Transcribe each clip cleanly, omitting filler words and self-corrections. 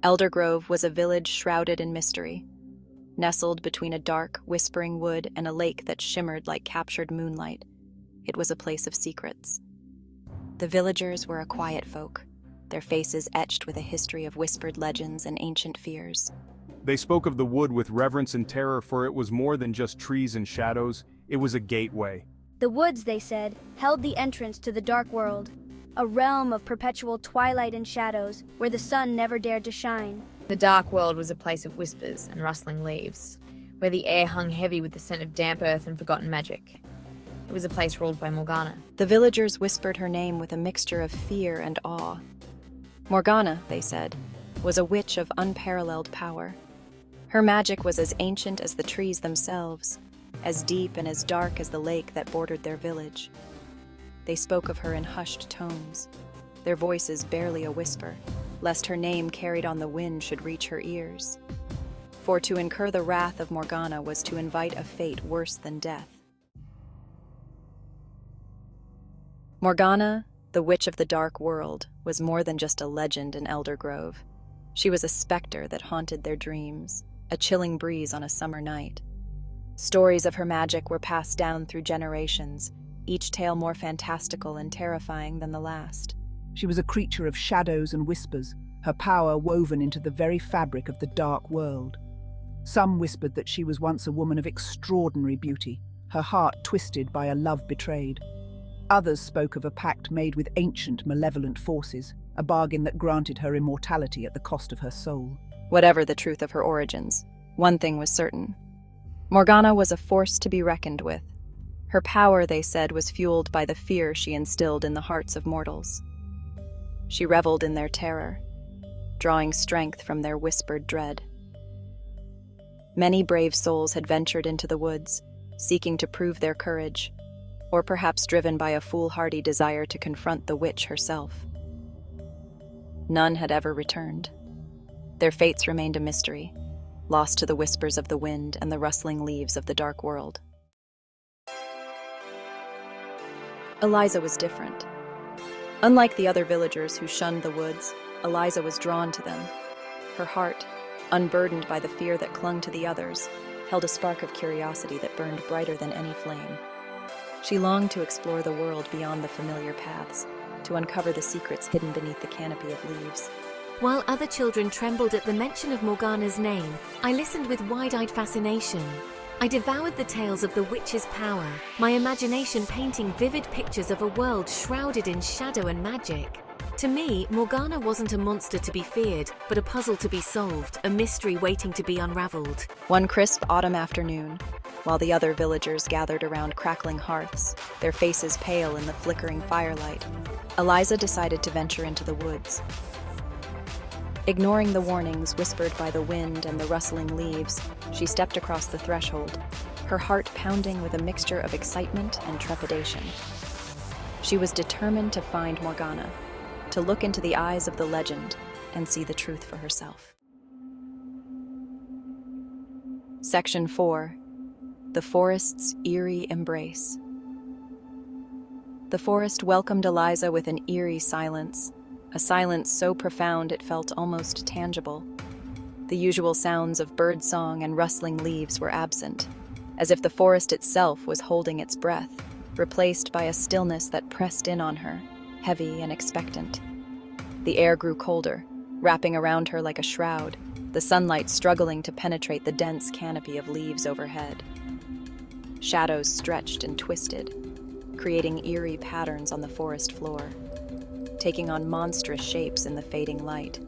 Eldergrove was a village shrouded in mystery, nestled between a dark, whispering wood and a lake that shimmered like captured moonlight. It was a place of secrets. The villagers were a quiet folk, their faces etched with a history of whispered legends and ancient fears. They spoke of the wood with reverence and terror, for it was more than just trees and shadows, it was a gateway. The woods, they said, held the entrance to the dark world, a realm of perpetual twilight and shadows where the sun never dared to shine. The dark world was a place of whispers and rustling leaves, where the air hung heavy with the scent of damp earth and forgotten magic. It was a place ruled by Morgana. The villagers whispered her name with a mixture of fear and awe. Morgana, they said, was a witch of unparalleled power. Her magic was as ancient as the trees themselves, as deep and as dark as the lake that bordered their village. They spoke of her in hushed tones, their voices barely a whisper, lest her name carried on the wind should reach her ears. For to incur the wrath of Morgana was to invite a fate worse than death. Morgana, the witch of the dark world, was more than just a legend in Eldergrove. She was a specter that haunted their dreams, a chilling breeze on a summer night. Stories of her magic were passed down through generations, each tale more fantastical and terrifying than the last. She was a creature of shadows and whispers, her power woven into the very fabric of the dark world. Some whispered that she was once a woman of extraordinary beauty, her heart twisted by a love betrayed. Others spoke of a pact made with ancient, malevolent forces, a bargain that granted her immortality at the cost of her soul. Whatever the truth of her origins, one thing was certain. Morgana was a force to be reckoned with. Her power, they said, was fueled by the fear she instilled in the hearts of mortals. She reveled in their terror, drawing strength from their whispered dread. Many brave souls had ventured into the woods, seeking to prove their courage, or perhaps driven by a foolhardy desire to confront the witch herself. None had ever returned. Their fates remained a mystery, lost to the whispers of the wind and the rustling leaves of the dark world. Eliza was different. Unlike the other villagers who shunned the woods, Eliza was drawn to them. Her heart, unburdened by the fear that clung to the others, held a spark of curiosity that burned brighter than any flame. She longed to explore the world beyond the familiar paths, to uncover the secrets hidden beneath the canopy of leaves. While other children trembled at the mention of Morgana's name, I listened with wide-eyed fascination. I devoured the tales of the witch's power, my imagination painting vivid pictures of a world shrouded in shadow and magic. To me, Morgana wasn't a monster to be feared, but a puzzle to be solved, a mystery waiting to be unraveled. One crisp autumn afternoon, while the other villagers gathered around crackling hearths, their faces pale in the flickering firelight, Eliza decided to venture into the woods. Ignoring the warnings whispered by the wind and the rustling leaves, she stepped across the threshold, her heart pounding with a mixture of excitement and trepidation. She was determined to find Morgana, to look into the eyes of the legend and see the truth for herself. Section 4. The Forest's Eerie Embrace. The forest welcomed Eliza with an eerie silence, a silence so profound it felt almost tangible. The usual sounds of birdsong and rustling leaves were absent, as if the forest itself was holding its breath, replaced by a stillness that pressed in on her, heavy and expectant. The air grew colder, wrapping around her like a shroud, the sunlight struggling to penetrate the dense canopy of leaves overhead. Shadows stretched and twisted, creating eerie patterns on the forest floor, taking on monstrous shapes in the fading light,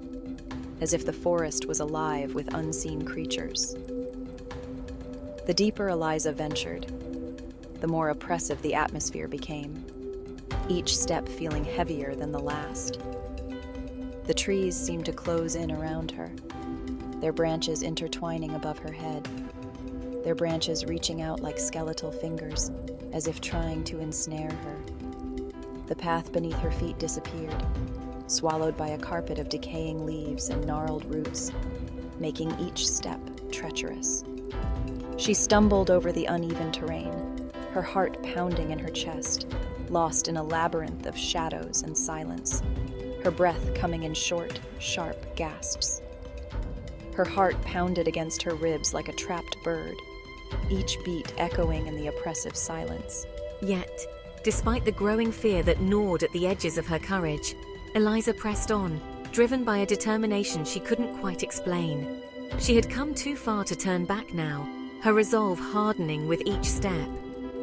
as if the forest was alive with unseen creatures. The deeper Eliza ventured, the more oppressive the atmosphere became, each step feeling heavier than the last. The trees seemed to close in around her, their branches intertwining above her head, their branches reaching out like skeletal fingers, as if trying to ensnare her. The path beneath her feet disappeared, swallowed by a carpet of decaying leaves and gnarled roots, making each step treacherous. She stumbled over the uneven terrain, her heart pounding in her chest, lost in a labyrinth of shadows and silence, her breath coming in short, sharp gasps. Her heart pounded against her ribs like a trapped bird, each beat echoing in the oppressive silence. Yet, despite the growing fear that gnawed at the edges of her courage, Eliza pressed on, driven by a determination she couldn't quite explain. She had come too far to turn back now, her resolve hardening with each step.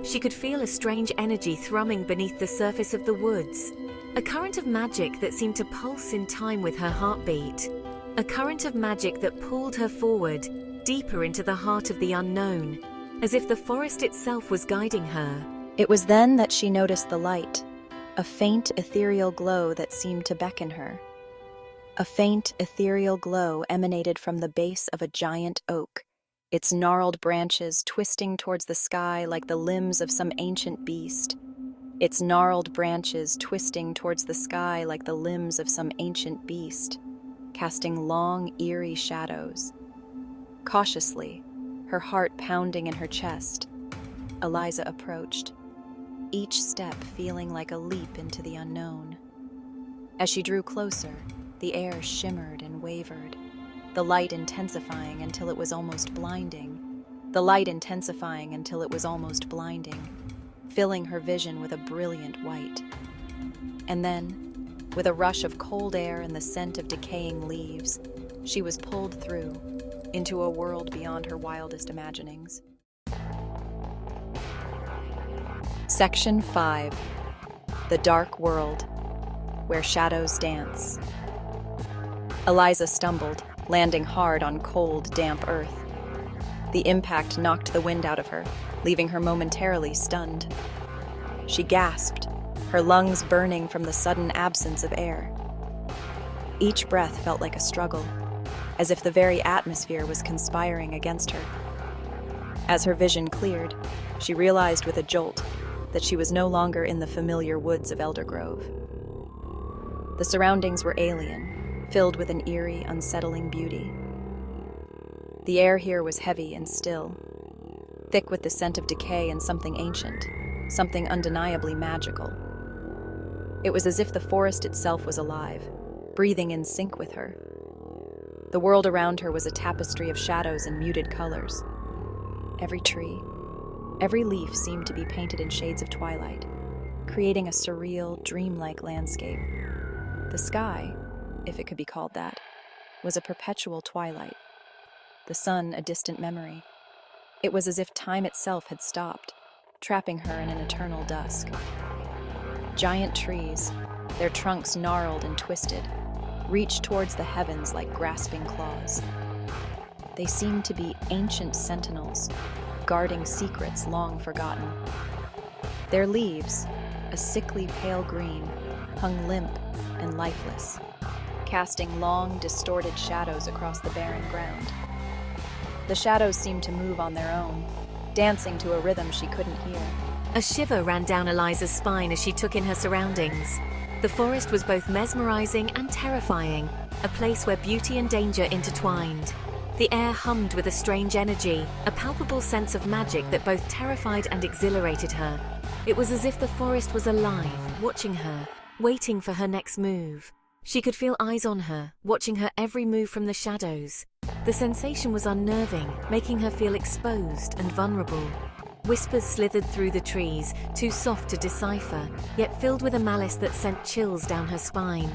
She could feel a strange energy thrumming beneath the surface of the woods, a current of magic that seemed to pulse in time with her heartbeat, a current of magic that pulled her forward, deeper into the heart of the unknown, as if the forest itself was guiding her. It was then that she noticed the light, a faint ethereal glow that seemed to beckon her. A faint ethereal glow emanated from the base of a giant oak, its gnarled branches twisting towards the sky like the limbs of some ancient beast. Its gnarled branches twisting towards the sky like the limbs of some ancient beast, casting long, eerie shadows. Cautiously, her heart pounding in her chest, Eliza approached, each step feeling like a leap into the unknown. As she drew closer, the air shimmered and wavered, the light intensifying until it was almost blinding. The light intensifying until it was almost blinding, filling her vision with a brilliant white. And then, with a rush of cold air and the scent of decaying leaves, she was pulled through into a world beyond her wildest imaginings. Section 5. The Dark World, where shadows dance. Eliza stumbled, landing hard on cold, damp earth. The impact knocked the wind out of her, leaving her momentarily stunned. She gasped, her lungs burning from the sudden absence of air. Each breath felt like a struggle, as if the very atmosphere was conspiring against her. As her vision cleared, she realized with a jolt that she was no longer in the familiar woods of Eldergrove. The surroundings were alien, filled with an eerie, unsettling beauty. The air here was heavy and still, thick with the scent of decay and something ancient, something undeniably magical. It was as if the forest itself was alive, breathing in sync with her. The world around her was a tapestry of shadows and muted colors. Every tree, every leaf seemed to be painted in shades of twilight, creating a surreal, dreamlike landscape. The sky, if it could be called that, was a perpetual twilight. The sun a distant memory. It was as if time itself had stopped, trapping her in an eternal dusk. Giant trees, their trunks gnarled and twisted, reached towards the heavens like grasping claws. They seemed to be ancient sentinels, guarding secrets long forgotten. Their leaves, a sickly pale green, hung limp and lifeless, casting long, distorted shadows across the barren ground. The shadows seemed to move on their own, dancing to a rhythm she couldn't hear. A shiver ran down Eliza's spine as she took in her surroundings. The forest was both mesmerizing and terrifying, a place where beauty and danger intertwined. The air hummed with a strange energy, a palpable sense of magic that both terrified and exhilarated her. It was as if the forest was alive, watching her, waiting for her next move. She could feel eyes on her, watching her every move from the shadows. The sensation was unnerving, making her feel exposed and vulnerable. Whispers slithered through the trees, too soft to decipher, yet filled with a malice that sent chills down her spine.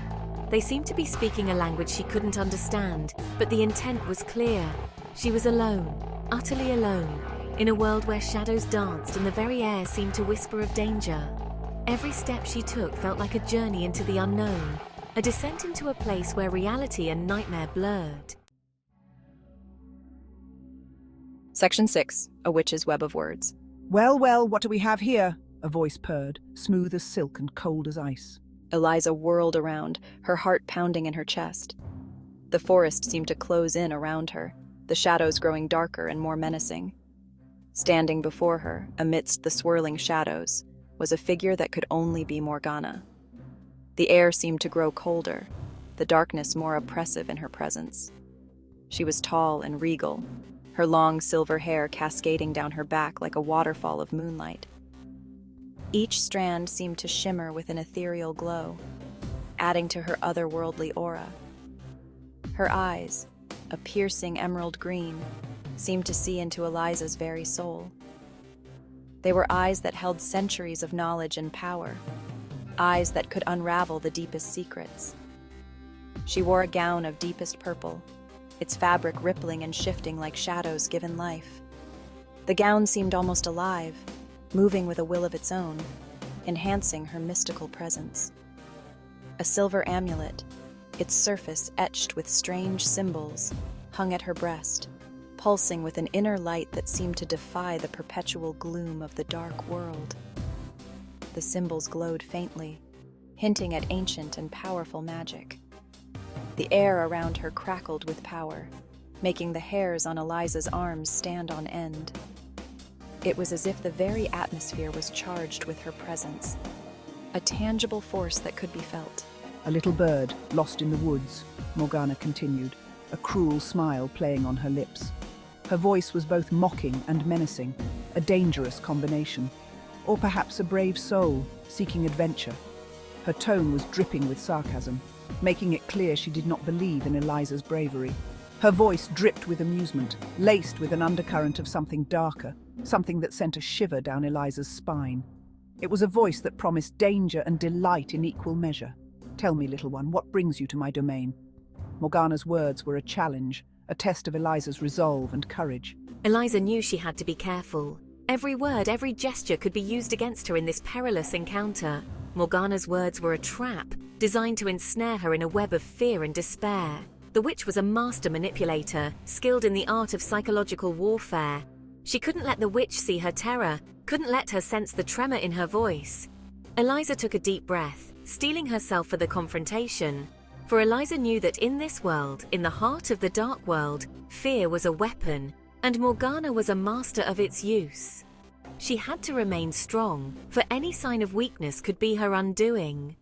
They seemed to be speaking a language she couldn't understand, but the intent was clear. She was alone, utterly alone, in a world where shadows danced and the very air seemed to whisper of danger. Every step she took felt like a journey into the unknown, a descent into a place where reality and nightmare blurred. Section 6. A Witch's Web of Words. Well, well, what do we have here? A voice purred, smooth as silk and cold as ice. Eliza whirled around, her heart pounding in her chest. The forest seemed to close in around her, the shadows growing darker and more menacing. Standing before her, amidst the swirling shadows, was a figure that could only be Morgana. The air seemed to grow colder, the darkness more oppressive in her presence. She was tall and regal, her long silver hair cascading down her back like a waterfall of moonlight. Each strand seemed to shimmer with an ethereal glow, adding to her otherworldly aura. Her eyes, a piercing emerald green, seemed to see into Eliza's very soul. They were eyes that held centuries of knowledge and power, eyes that could unravel the deepest secrets. She wore a gown of deepest purple, its fabric rippling and shifting like shadows given life. The gown seemed almost alive, moving with a will of its own, enhancing her mystical presence. A silver amulet, its surface etched with strange symbols, hung at her breast, pulsing with an inner light that seemed to defy the perpetual gloom of the dark world. The symbols glowed faintly, hinting at ancient and powerful magic. The air around her crackled with power, making the hairs on Eliza's arms stand on end. It was as if the very atmosphere was charged with her presence, a tangible force that could be felt. A little bird, lost in the woods, Morgana continued, a cruel smile playing on her lips. Her voice was both mocking and menacing, a dangerous combination. Or perhaps a brave soul, seeking adventure. Her tone was dripping with sarcasm, making it clear she did not believe in Eliza's bravery. Her voice dripped with amusement, laced with an undercurrent of something darker, something that sent a shiver down Eliza's spine. It was a voice that promised danger and delight in equal measure. Tell me, little one, what brings you to my domain? Morgana's words were a challenge, a test of Eliza's resolve and courage. Eliza knew she had to be careful. Every word, every gesture could be used against her in this perilous encounter. Morgana's words were a trap, designed to ensnare her in a web of fear and despair. The witch was a master manipulator, skilled in the art of psychological warfare. She couldn't let the witch see her terror, couldn't let her sense the tremor in her voice. Eliza took a deep breath, steeling herself for the confrontation. For Eliza knew that in this world, in the heart of the dark world, fear was a weapon, and Morgana was a master of its use. She had to remain strong, for any sign of weakness could be her undoing.